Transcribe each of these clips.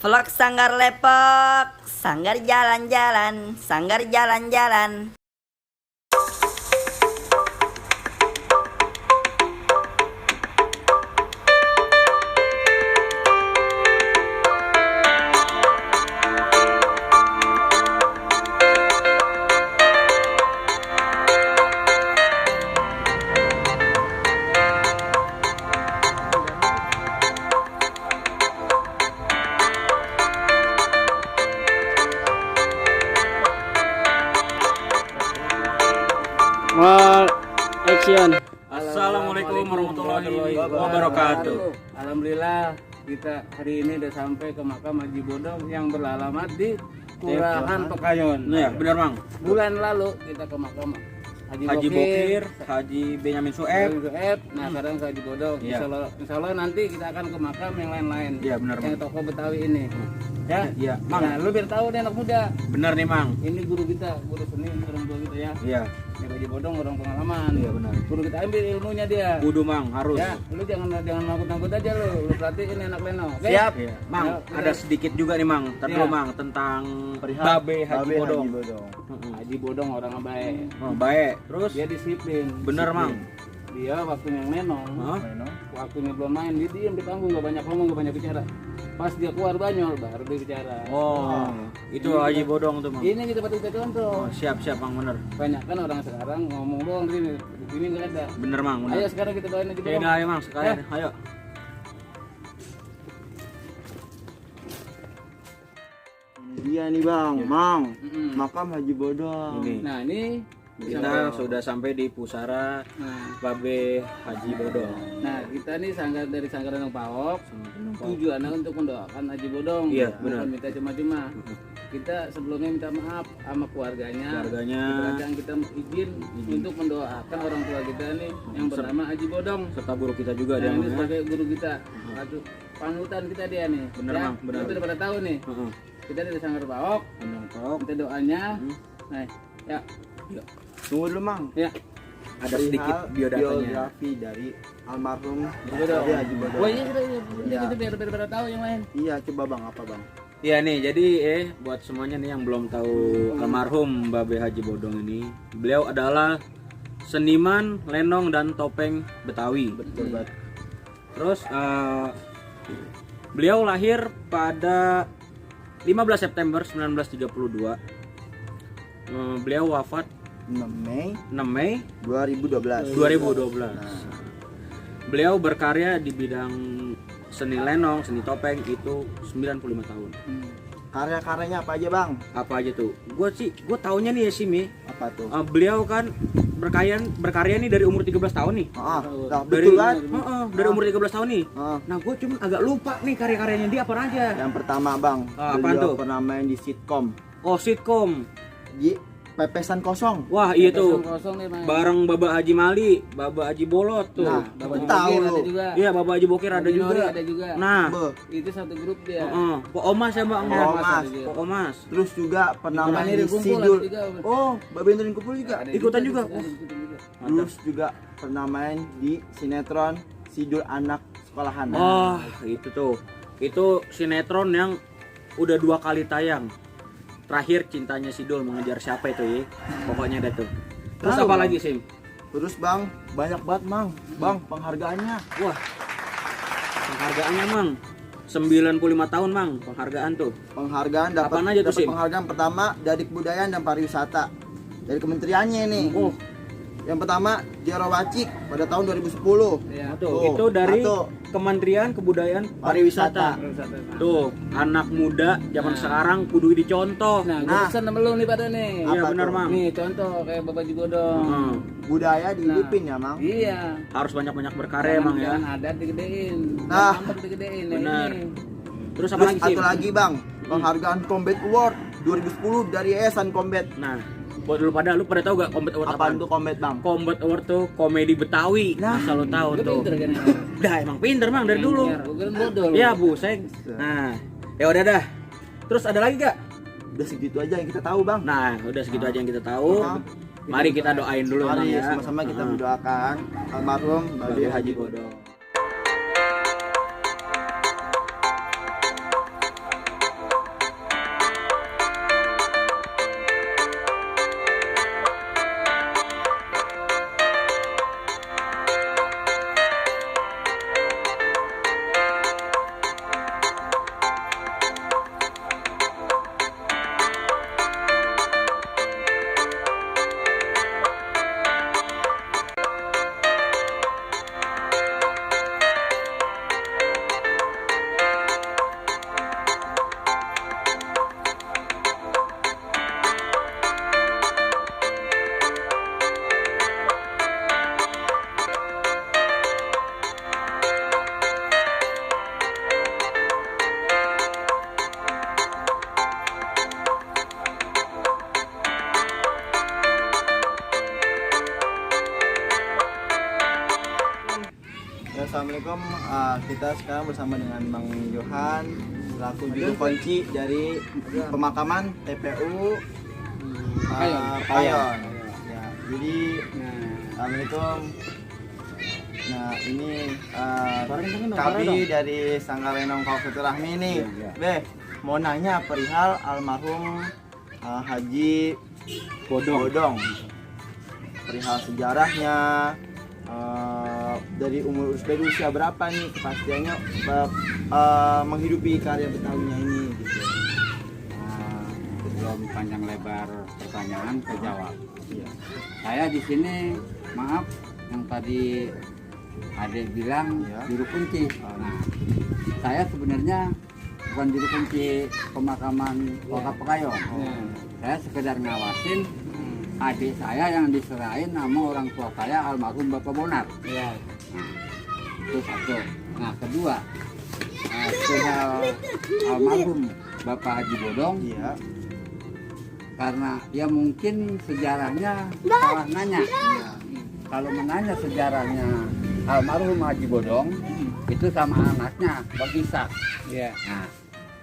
Vlog Sanggar Lepok, Sanggar jalan-jalan, Sanggar jalan-jalan. Mal action. Assalamualaikum warahmatullahi wabarakatuh. Alhamdulillah kita hari ini udah sampai ke makam Haji Bodong yang beralamat di Kelurahan Pekayon. Ya, benar Mang. Bulan lalu kita ke makam Haji Bokir, Haji Benyamin Sueb. Nah sekarang ke Haji Bodong. Iya. Insya Allah nanti kita akan ke makam yang lain-lain. Iya, benar, Yang Mang. toko Betawi ini. Ya, Iya, Mang. Nah, lu biar tahu nih anak muda. Benar nih Mang. Ini guru kita, guru seni, orang tua kita ya. Iya, Ini Haji Bodong orang pengalaman. Iya, benar. Guru kita ambil ilmunya dia. kudu Mang, harus. Ya, lu jangan nangkut-nangkut aja lu perhatiin anak Leno. Oke? Siap. Ya, Mang, kita- ada sedikit juga nih Mang. Ntar dulu Iya. Mang tentang Babe Haji Bodong. Haji Bodong orang baik. Oh, baik. Terus Dia disiplin. bener Mang. Dia waktunya menong, Hah? waktunya belum main, dia diam di panggung, gak banyak ngomong, gak banyak bicara. Pas dia keluar Banyol baru dia bicara. Oh, itu Haji Bodong tuh Mang. Ini kita patut kita contoh. Oh, siap Mang, bener. Banyak kan orang sekarang ngomong doang di sini nggak ada. Bener Mang, Ayo bener. sekarang kita bawain Haji Oke, Bodong. dah, ayo Mang, sekalian. Ayo. Iya nih bang, Mang, Mm-mm. makam Haji Bodong. Ini. Nah ini Kita sudah sampai di pusara Nah, Babe Haji Bodong. nah kita nih sanggar dari Sanggar Renang Pawok. Tujuannya untuk mendoakan Haji Bodong. Iya, Bukan benar. minta cuma-cuma. Kita sebelumnya minta maaf sama keluarganya. Keluarganya. Kerajaan kita izin untuk mendoakan orang tua kita nih yang bernama Haji Bodong. Serta guru kita juga Nah, ada ini Mang, ya. sebagai guru kita. Satu panutan kita dia nih. Bener, Mang, bener. Kita udah pada tahu nih. Heeh. Kita dari Sanggar Pawok. Undang Tok. Minta doanya. Hmm. Nah, ya, Iya. Tunggu dulu Mang. ya. Ada sedikit biodatanya. biografi dari almarhum Bodong. Haji Bodong. Oh iya, kita Iya. kita biar pada tahu yang lain. Iya, coba bang, apa bang? Iya nih, jadi buat semuanya nih yang belum tahu almarhum Babe Haji Bodong ini, beliau adalah seniman lenong dan topeng Betawi. Betul banget. Terus beliau lahir pada 15 September 1932. Beliau wafat 6 Mei 6 Mei 2012. 2012. Beliau berkarya di bidang seni lenong, seni topeng itu 95 tahun. Karya-karyanya apa aja bang? Apa aja tuh? Gue taunya nih ya Simi, Apa tuh? beliau kan berkarya nih dari umur 13 tahun nih. Ah, nah, Dari betul kan? dari umur 13 tahun nih. Ah, Nah, gue cuma agak lupa nih karya-karyanya dia apa aja. yang pertama bang, Ah, apaan beliau tuh? pernah main di sitkom Oh, sitkom. di Pepesan Kosong. Wah, iya tuh. Kosong nih, Mas. Bareng Baba Haji Mali, Baba Haji Bolot tuh. Nah, Bapak itu Haji tahu Bokir lu. ada juga. Iya, Baba Haji Bokir ada Haji Nori juga. ada juga. Nah, Beuh. Itu satu grup dia. Pok Omas ya Bang. Pok ya? Omas. Pok Omas. Terus juga pernah Bapak main Niri di Kumpul Sidul. ada juga. Oh, Babe Nuri Kumpul juga. Ada Ikutan juga. ada ikutan juga. Terus juga pernah main di sinetron Sidul Anak Sekolahan. Oh, itu tuh. Itu sinetron yang udah 2 kali tayang. Terakhir Cintanya Sidul Mengejar Siapa itu ya. Pokoknya ada tuh. Terus Tahu, apa Bang. lagi, Sim? Terus bang, banyak banget mang, bang penghargaannya. Wah. Penghargaannya, Mang. 95 tahun, Mang. Penghargaan tuh. Penghargaan dapat Apaan aja tuh, Sim? penghargaan pertama dari Kebudayaan dan Pariwisata dari kementeriannya nih. Oh, Yang pertama Jero Wacik pada tahun 2010. Iya. tuh. Oh, Itu dari satu. Kementerian Kebudayaan Pariwisata. Pariwisata. Tuh, anak muda zaman sekarang kudu dicontoh. Nah, gue Nah. pesan sama lu nih pada nih. Iya, apa benar, tuh? Mang. Nih contoh kayak Bapak Haji Bodong. Heeh. Budaya dihidupin ya mang. Iya. Harus banyak-banyak berkarya, Mang ya. Jangan adat digedein. Nah. Jangan digedein. Nah, Benar. ini. Terus apa Terus lagi, Sim? satu lagi bang, penghargaan Combat Award 2010 dari Yayasan Combat. Nah, buat lu pada tahu gak Combat Award Apaan tuh Combat bang? Combat Award tuh komedi Betawi. Nah. Asal lu tahu Lu tuh. pinter kan? Dah emang pinter Mang dari dulu. Gue kira bodoh lu. Iya, Bu, saya. Nah, ya udah dah. Terus ada lagi gak? Udah segitu aja yang kita tahu bang. Nah, udah segitu aja yang kita tahu. Ah. Mari kita doain dulu Mang Mari ya. sama-sama kita Ah. mendoakan almarhum Babe Babe Haji Haji Bodong. Bodong. Assalamualaikum. Kita sekarang bersama dengan Bang Johan selaku juru kunci dari pemakaman TPU Pekayon. Ya, jadi Assalamualaikum. Nah ini kami dari Sanggar Lenong Kaufatul Rahmi nih. Beh, mau nanya perihal almarhum Haji Bodong. Perihal sejarahnya, dari dari usia berapa nih kepastiannya menghidupi karya Betawinya ini gitu. Sebelum panjang lebar pertanyaan saya jawab. Iya. Saya di sini maaf yang tadi Adek bilang Ya. juru kunci. Nah, saya sebenarnya bukan juru kunci pemakaman wakaf Pekayon. Saya sekedar ngawasin adik saya yang diserahin nama orang tua saya almarhum Bapak Bonar. Nah, itu satu. Nah, kedua, perihal almarhum Bapak Haji Bodong, Iya. karena ya mungkin sejarahnya salah nanya. Kalau menanya sejarahnya almarhum Haji Bodong itu sama anaknya Bang Isa. Nah,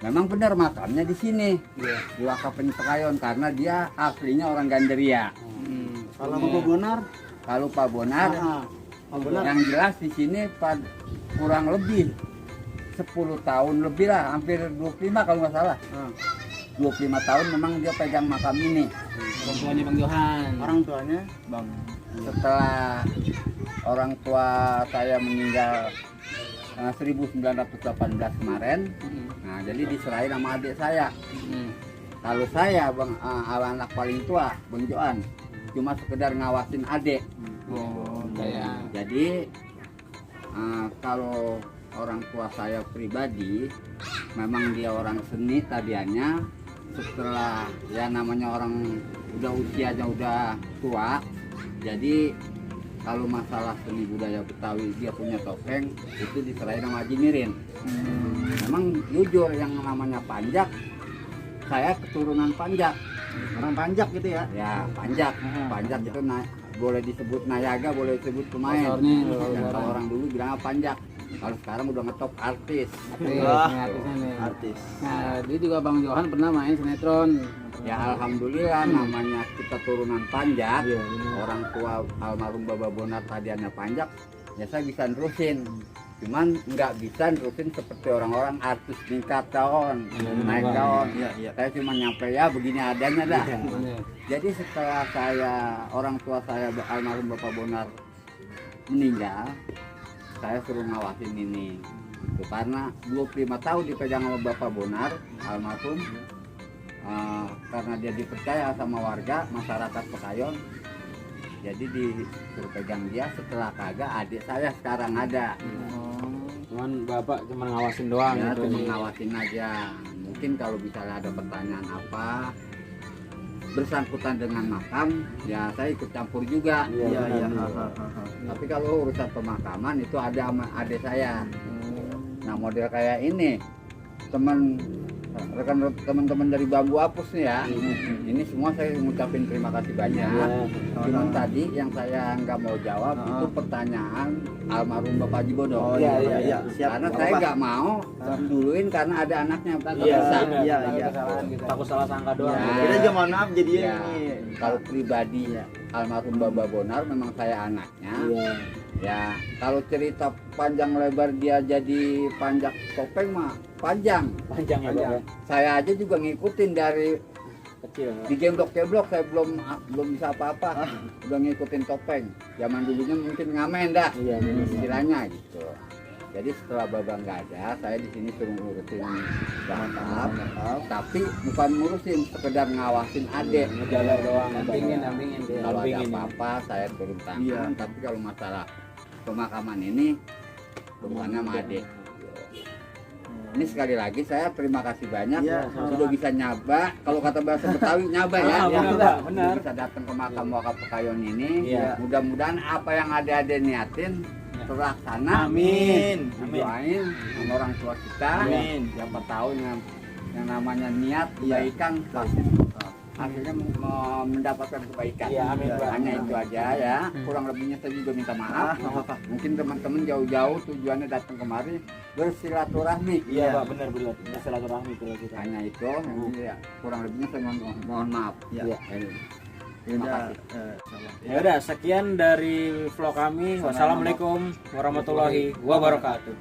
memang benar makamnya di sini di wakaf Pekayon karena dia aslinya orang Ganderia. Kalau Bapak Bonar, Kalau Pak Bonar, yang jelas di sini kurang lebih 10 tahun lebih lah, hampir 25 kalau nggak salah. 25 tahun memang dia pegang makam ini. Orang tuanya Bang Johan. orang tuanya Bang. Setelah orang tua saya meninggal 1918 kemarin, nah jadi diserahin sama adik saya. Kalau saya bang anak paling tua, Bang Johan, cuma sekedar ngawasin adik. Jadi kalau orang tua saya pribadi, memang dia orang seni tadiannya. Setelah ya namanya orang udah usianya udah tua, jadi kalau masalah seni budaya Betawi dia punya topeng itu diserahin sama Haji Mirin. Memang jujur yang namanya Panjak, saya keturunan Panjak. Orang Panjak gitu ya. Ya Panjak, Panjak itu boleh disebut Nayaga, boleh disebut pemain. Kalau orang dulu bilang Panjak. Kalau sekarang udah ngetop artis. Artis. Nah, dia juga Bang Johan pernah main sinetron. Ya alhamdulillah namanya kita turunan Panjak. Orang tua almarhum Bapak Bonar tadiannya Panjak, ya saya bisa nerusin. Cuman nggak bisa nerusin seperti orang-orang artis tingkat daun, naik daun. Saya cuma nyampe ya begini adanya dah. Jadi setelah orang tua saya almarhum Bapak Bonar meninggal, saya suruh ngawasin ini. Itu karena 25 tahun dipegang sama Bapak Bonar almarhum, karena dia dipercaya sama warga masyarakat Pekayon, jadi disuruh pegang dia. Setelah kagak adik saya sekarang ada. Cuman bapak cuma ngawasin doang Ya gitu. cuma ngawasin aja. Mungkin kalau misalnya ada pertanyaan apa bersangkutan dengan makam, ya saya ikut campur juga. Iya. Tapi kalau urusan pemakaman itu ada sama adik saya. Nah model kayak ini teman-teman dari Bambu Apus nih ya. Ini semua saya ngucapin terima kasih banyak. Cuman tadi yang saya nggak mau jawab itu pertanyaan almarhum Bapak Haji Bodong. Iya. Siap. Karena saya nggak mau duluin karena ada anaknya. Iya. Takut salah sangka doang. Ya. Kita juga mohon maaf jadinya Ya, ini. kalau pribadi almarhum Bapak Bonar memang saya anaknya. Ya kalau cerita panjang lebar dia jadi Panjak topeng mah panjang. Panjang ya Bapak. Saya aja juga ngikutin dari Kecil. di geblok saya belum bisa apa-apa. Udah ngikutin topeng. Zaman dulunya mungkin ngamen dah. Iya, Istilahnya gitu. Jadi setelah Baba nggak ada, saya di sini suruh ngurusin bakal, tapi bukan ngurusin, sekedar ngawasin adek. Ngejaga doang. Dampingin. Kalau ada apa-apa saya turun tangan. Tapi kalau masalah pemakaman ini bebannya sama adek. Ini sekali lagi saya terima kasih banyak sudah bisa nyaba. Kalau kata bahasa Betawi nyaba ya. Benar. Bisa datang ke makam wakaf Pekayon ini. Iya. Mudah-mudahan apa yang ada niatin terlaksana. Amin. Doain sama orang tua kita. Amin. Siapa tahu yang namanya niat kebaikan pasti akhirnya mendapatkan kebaikan. Iya, amin, Pak. Hanya itu aja ya. Kurang lebihnya saya juga minta maaf. Mungkin teman-teman jauh-jauh tujuannya datang kemari bersilaturahmi. Iya Pak, benar. Silaturahmi kalau kita. Hanya itu. Ya, kurang lebihnya saya mohon maaf. Iya. Terima kasih. Ya udah, sekian dari vlog kami. Wassalamualaikum warahmatullahi wabarakatuh.